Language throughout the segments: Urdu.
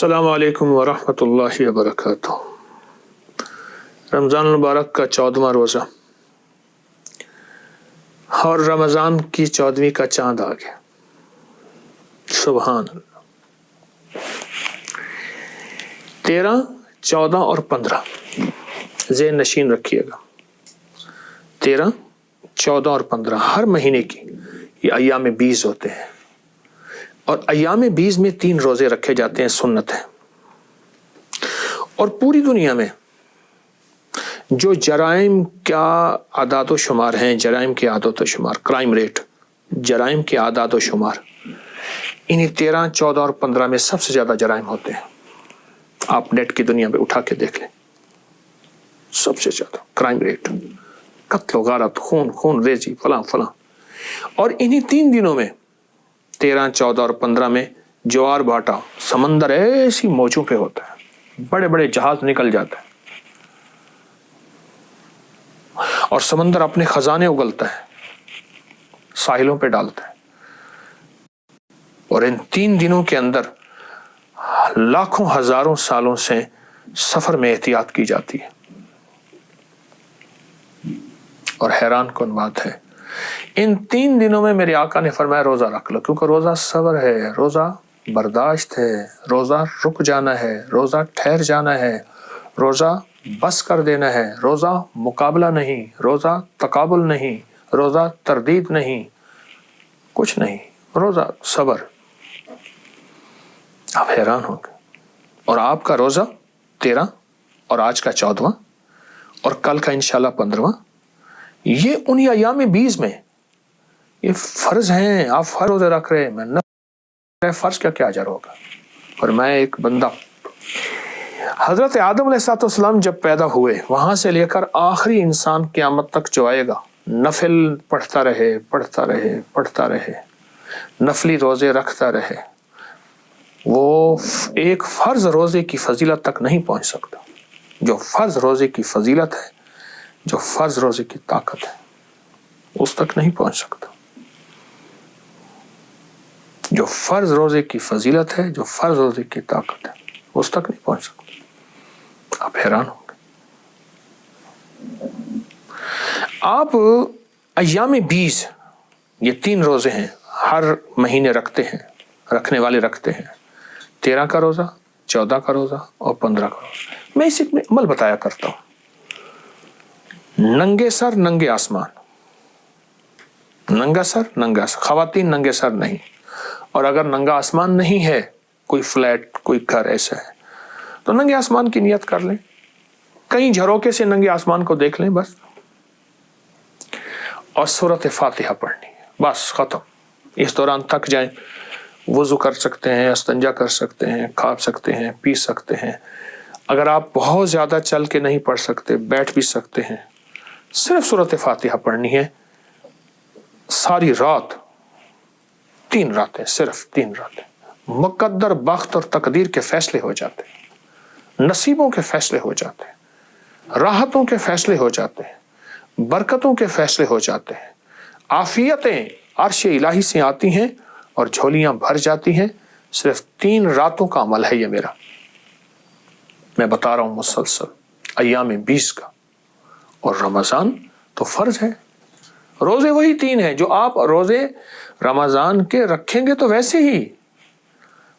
السلام علیکم ورحمۃ اللہ وبرکاتہ۔ رمضان المبارک کا 14واں روزہ اور رمضان کی 14ویں کا چاند آ گیا۔ سبحان اللہ۔ 13، 14 اور 15 ذہن نشین رکھیے گا۔ 13، 14 اور 15 ہر مہینے کی یہ ایام 20 ہوتے ہیں، اور ایام 20 میں 3 روزے رکھے جاتے ہیں، سنت ہے۔ اور پوری دنیا میں جو جرائم کا اعداد و شمار ہیں، جرائم کے اعداد و شمار، کرائم ریٹ، جرائم کے اعداد و شمار، انہی 13، 14 اور 15 میں سب سے زیادہ جرائم ہوتے ہیں۔ آپ نیٹ کی دنیا میں اٹھا کے دیکھ لیں، سب سے زیادہ کرائم ریٹ، قتل و غارت، خون ریزی، فلاں فلاں۔ اور انہی 3 دنوں میں 13، 14 اور 15 میں جوار بھاٹا سمندر ایسی موجوں پہ ہوتا ہے، بڑے بڑے جہاز نکل جاتا ہے اور سمندر اپنے خزانے اگلتا ہے، ساحلوں پہ ڈالتا ہے۔ اور ان 3 دنوں کے اندر لاکھوں ہزاروں سالوں سے سفر میں احتیاط کی جاتی ہے۔ اور حیران کن بات ہے، ان 3 دنوں میں میرے آقا نے فرمایا روزہ رکھ لو، کیونکہ روزہ صبر ہے، روزہ برداشت ہے، روزہ رک جانا ہے، روزہ ٹھہر جانا ہے، روزہ بس کر دینا ہے، روزہ مقابلہ نہیں، روزہ تقابل نہیں، روزہ تردید نہیں، کچھ نہیں، روزہ صبر۔ آپ حیران ہوں گے۔ اور آپ کا روزہ 13 اور آج کا 14واں اور کل کا انشاءاللہ 15واں، یہ انہی ایام 20 میں یہ فرض ہیں۔ آپ فرض روزے رکھ رہے ہیں، میں فرض کیا اجر ہوگا؟ اور میں ایک بندہ، حضرت آدم علیہ السلام جب پیدا ہوئے، وہاں سے لے کر آخری انسان قیامت تک جو آئے گا، نفل پڑھتا رہے، نفلی روزے رکھتا رہے، وہ ایک فرض روزے کی فضیلت تک نہیں پہنچ سکتا۔ جو فرض روزے کی فضیلت ہے، جو فرض روزے کی طاقت ہے، اس تک نہیں پہنچ سکتا۔ جو فرض روزے کی فضیلت ہے، جو فرض روزے کی طاقت ہے، اس تک نہیں پہنچ سکتا۔ آپ حیران ہوں گے۔ آپ ایام 20 یہ 3 روزے ہیں، ہر مہینے رکھنے والے رکھتے ہیں۔ 13 کا روزہ، 14 کا روزہ اور 15 کا روزہ۔ میں اس میں عمل بتایا کرتا ہوں۔ ننگے سر ننگے آسمان، ننگا سر ننگا سر، خواتین ننگے سر نہیں۔ اور اگر ننگا آسمان نہیں ہے، کوئی فلیٹ، کوئی گھر ایسا ہے، تو ننگے آسمان کی نیت کر لیں، کہیں جھروکے سے ننگے آسمان کو دیکھ لیں بس، اور سورۃ فاتحہ پڑھنی ہے، بس ختم۔ اس دوران تھک جائیں، وضو کر سکتے ہیں، استنجا کر سکتے ہیں، کھا سکتے ہیں، پی سکتے ہیں۔ اگر آپ بہت زیادہ چل کے نہیں پڑھ سکتے، بیٹھ بھی سکتے ہیں، صرف سورۃ فاتحہ پڑھنی ہے ساری رات، 3 راتیں، صرف 3 راتیں۔ مقدر بخت اور تقدیر کے فیصلے ہو جاتے ہیں، نصیبوں کے فیصلے ہو جاتے ہیں، راحتوں کے فیصلے ہو جاتے ہیں، برکتوں کے فیصلے ہو جاتے ہیں، عافیتیں عرش الہی سے آتی ہیں اور جھولیاں بھر جاتی ہیں۔ صرف 3 راتوں کا عمل ہے یہ میرا، میں بتا رہا ہوں مسلسل، ایام 20 کا۔ اور رمضان تو فرض ہے، روزے وہی 3 ہیں جو آپ روزے رمضان کے رکھیں گے، تو ویسے ہی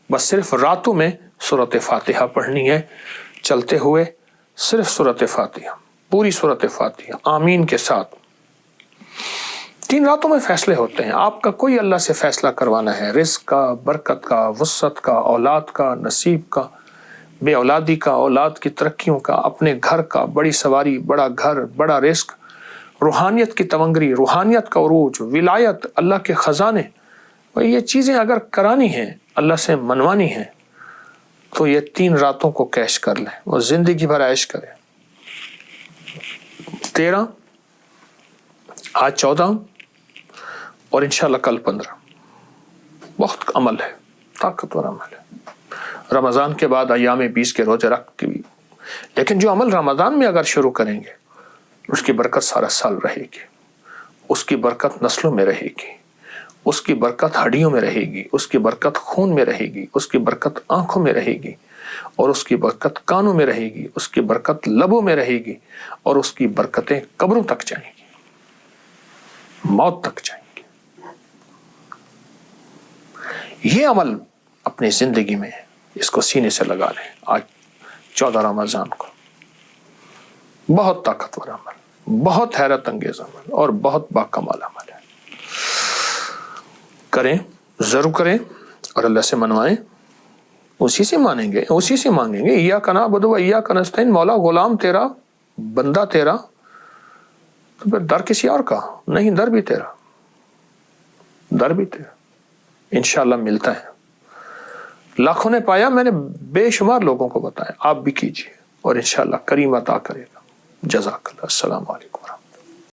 بس صرف راتوں میں سورۃ فاتحہ پڑھنی ہے، چلتے ہوئے صرف سورۃ فاتحہ، پوری سورۃ فاتحہ آمین کے ساتھ۔ 3 راتوں میں فیصلے ہوتے ہیں۔ آپ کا کوئی اللہ سے فیصلہ کروانا ہے، رزق کا، برکت کا، وسعت کا، اولاد کا، نصیب کا، بے اولادی کا، اولاد کی ترقیوں کا، اپنے گھر کا، بڑی سواری، بڑا گھر، بڑا رزق، روحانیت کی تمنگری، روحانیت کا عروج، ولایت، اللہ کے خزانے، یہ چیزیں اگر کرانی ہیں، اللہ سے منوانی ہیں، تو یہ 3 راتوں کو کیش کر لیں اور زندگی بھر عیش کریں۔ 13، آج 14 اور انشاءاللہ کل 15، بہت عمل ہے، طاقتور عمل ہے۔ رمضان کے بعد ایام 20 کے روزے رکھ کے بھی، لیکن جو عمل رمضان میں اگر شروع کریں گے، اس کی برکت سارا سال رہے گی، اس کی برکت نسلوں میں رہے گی، اس کی برکت ہڈیوں میں رہے گی، اس کی برکت خون میں رہے گی، اس کی برکت آنکھوں میں رہے گی، اور اس کی برکت کانوں میں رہے گی، اس کی برکت لبوں میں رہے گی، اور اس کی برکتیں قبروں تک جائیں گی، موت تک جائیں گی۔ یہ عمل اپنی زندگی میں اس کو سینے سے لگا لیں۔ آج 14 رمضان کو بہت طاقتور عمل، بہت حیرت انگیز عمل اور بہت باکمال عمل ہے۔ کریں، ضرور کریں اور اللہ سے منوائیں، اسی سے مانیں گے، اسی سے مانگیں گے۔ ایاک نعبد و ایاک نستعین، مولا غلام تیرا، بندہ تیرا، تو پھر در کسی اور کا نہیں، در بھی تیرا، در بھی تیرا۔ انشاءاللہ ملتا ہے۔ لاکھوں نے پایا، میں نے بے شمار لوگوں کو بتایا، آپ بھی کیجیے اور انشاءاللہ کریم عطا کرے گا۔ جزاک اللہ۔ السلام علیکم۔